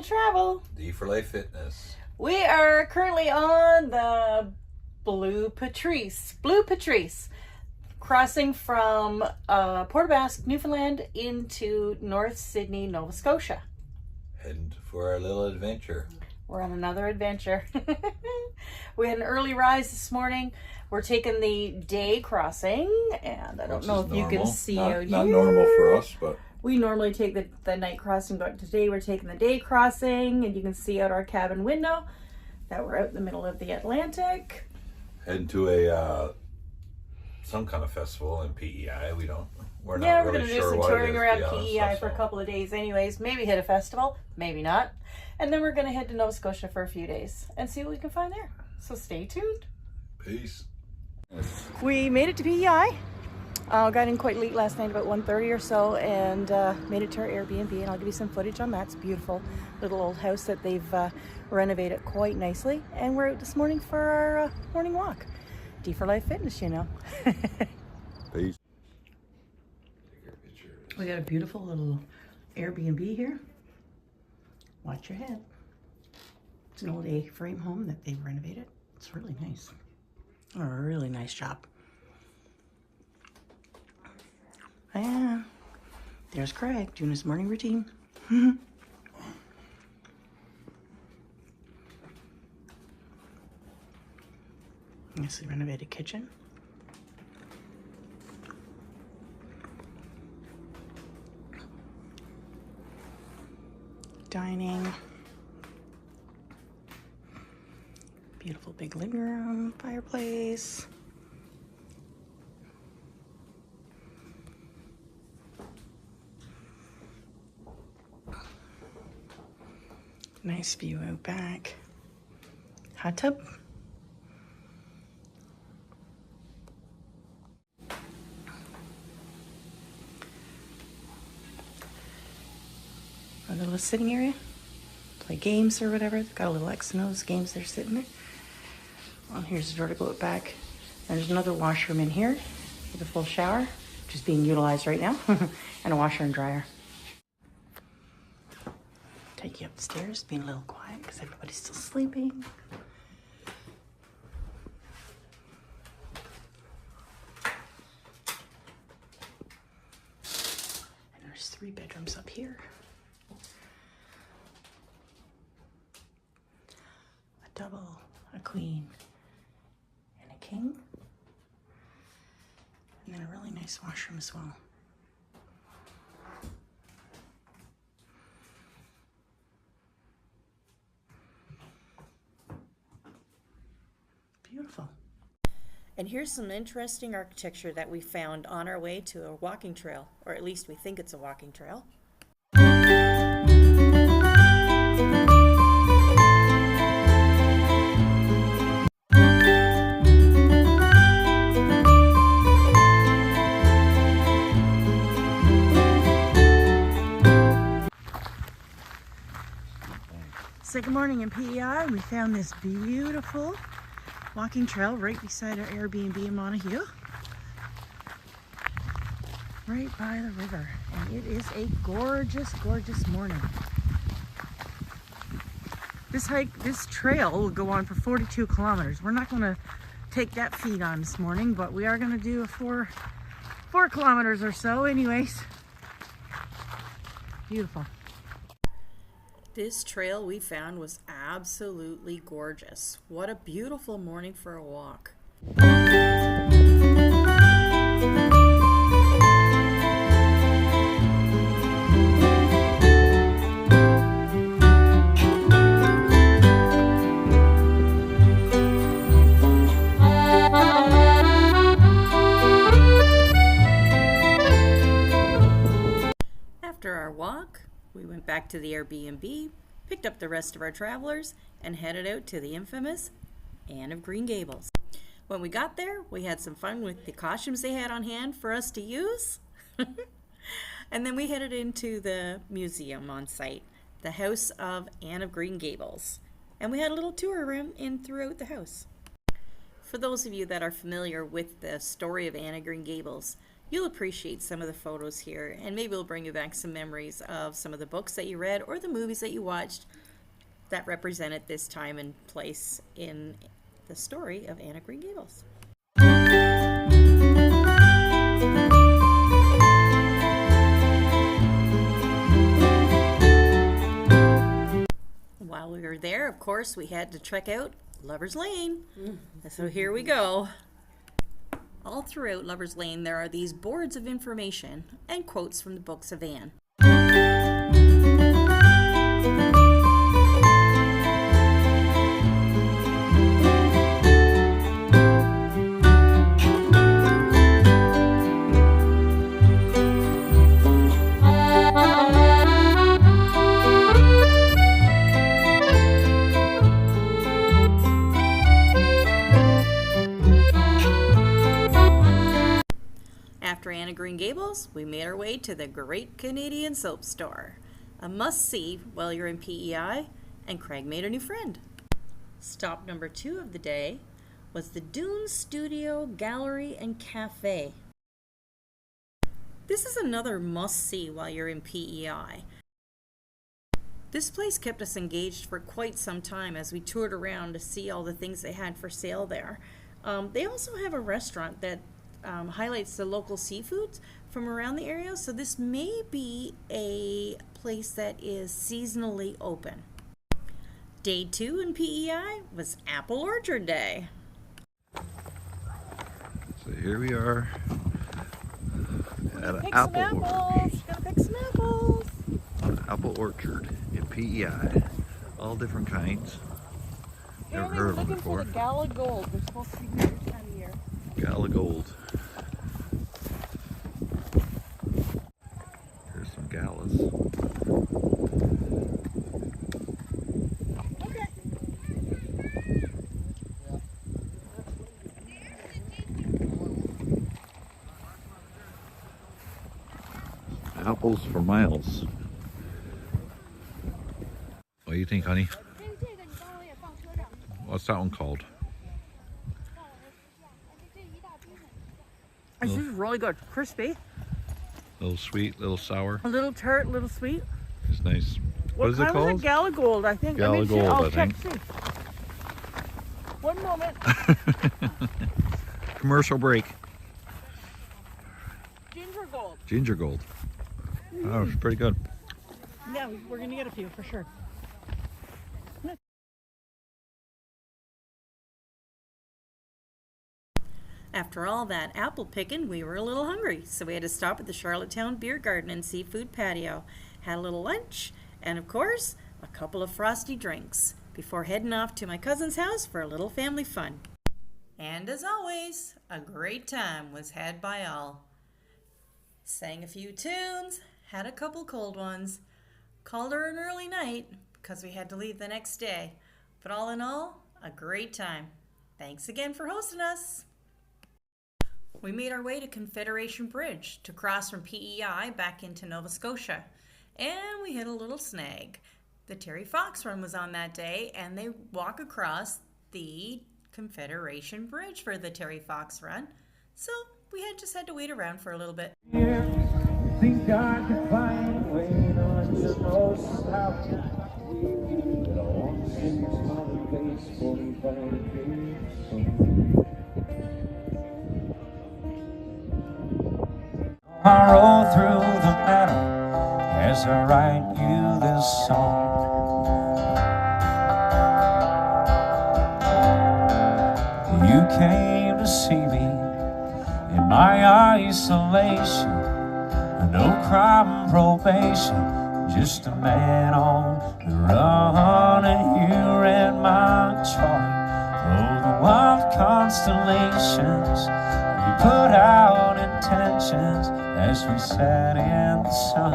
travel. D for Life Fitness. We are currently on the Blue Patrice, crossing from Port Basque, Newfoundland into North Sydney, Nova Scotia. Heading for our little adventure. We're on another adventure. We had an early rise this morning. We're taking the day crossing, and I don't know if you can see out not here. normal for us, but We normally take the night crossing, but today we're taking the day crossing, and you can see out our cabin window that we're out in the middle of the Atlantic. Heading to a some kind of festival in PEI. We're not We're really gonna do sure some what touring it is, around to be honest. PEI for a couple of days anyways. Maybe hit a festival, maybe not. And then we're gonna head to Nova Scotia for a few days and see what we can find there. So stay tuned. Peace. We made it to PEI. Got in quite late last night, about 1:30 or so, and made it to our Airbnb, and I'll give you some footage on that. It's a beautiful little old house that they've renovated quite nicely. And we're out this morning for our morning walk. D for Life Fitness, you know. peace. We got a beautiful little Airbnb here. Watch your head. It's an old A-frame home that they've renovated. It's really nice. Oh, a really nice job. Yeah. There's Craig doing his morning routine. Nicely renovated kitchen. Dining. Beautiful big living room, fireplace. Nice view out back. Hot tub. A little sitting area. Play games or whatever. They've got a little X and O's games there sitting there. Well, here's the door to go out back. There's another washroom in here with a full shower, which is being utilized right now, and a washer and dryer. Take you upstairs, being a little quiet because everybody's still sleeping. And there's 3 bedrooms up here. A double, a queen, and a king. And then a really nice washroom as well. Beautiful. And here's some interesting architecture that we found on our way to a walking trail, or at least we think it's a walking trail. Second morning in PEI, we found this beautiful walking trail right beside our Airbnb in Montague, right by the river, and it is a gorgeous, gorgeous morning. This trail will go on for 42 kilometers. We're not going to take that feat on this morning, but we are going to do a 4 kilometers or so anyways. Beautiful. This trail we found was absolutely gorgeous. What a beautiful morning for a walk. After our walk, we went back to the Airbnb, picked up the rest of our travelers, and headed out to the infamous Anne of Green Gables. When we got there, we had some fun with the costumes they had on hand for us to use. And then we headed into the museum on site, the House of Anne of Green Gables. And we had a little tour around and throughout the house. For those of you that are familiar with the story of Anne of Green Gables, You'll appreciate some of the photos here, and maybe it'll bring you back some memories of some of the books that you read or the movies that you watched that represented this time and place in the story of Anne of Green Gables. While we were there, of course, we had to check out Lover's Lane. So here we go. All throughout Lover's Lane, there are these boards of information and quotes from the books of Anne. After Anne of Green Gables, we made our way to the Great Canadian Soap Store, a must-see while you're in PEI, and Craig made a new friend. Stop number 2 of the day was the Dune Studio Gallery and Cafe. This is another must-see while you're in PEI. This place kept us engaged for quite some time as we toured around to see all the things they had for sale there. They also have a restaurant that highlights the local seafoods from around the area, so this may be a place that is seasonally open. Day 2 in PEI was Apple Orchard Day. So here we are at an Pick apple some apples. Gotta pick some apples. apple orchard in PEI. All different kinds. Never heard of them before. For the Gala Gold. They're supposed to be here this time of year. Gala gold. Here's some galas. Apples for miles. What do you think, honey? What's that one called? This is really good. Crispy. Little sweet, little sour. A little tart, a little sweet. It's nice. What is it What called? Gala Gold, I think. Gala Gold, I'll I check, think. see. One moment. Commercial break. Ginger Gold. Ginger gold. Oh, it's pretty good. Yeah, we're going to get a few for sure. After all that apple picking, we were a little hungry, so we had to stop at the Charlottetown Beer Garden and Seafood Patio, had a little lunch, and of course, a couple of frosty drinks before heading off to my cousin's house for a little family fun. And as always, a great time was had by all. Sang a few tunes, had a couple cold ones, called her an early night because we had to leave the next day. But all in all, a great time. Thanks again for hosting us. We made our way to Confederation Bridge to cross from PEI back into Nova Scotia. And we hit a little snag. The Terry Fox run was on that day, and they walk across the Confederation Bridge for the Terry Fox run. So we just had to wait around for a little bit. Think I could find a way on your most out. But I want to see your smiling face for me I roll through the meadow as I write you this song. You came to see me in my isolation, no crime probation, just a man on the run, and you read my chart. Oh, the wild constellations, we put out intentions as we sat in the sun.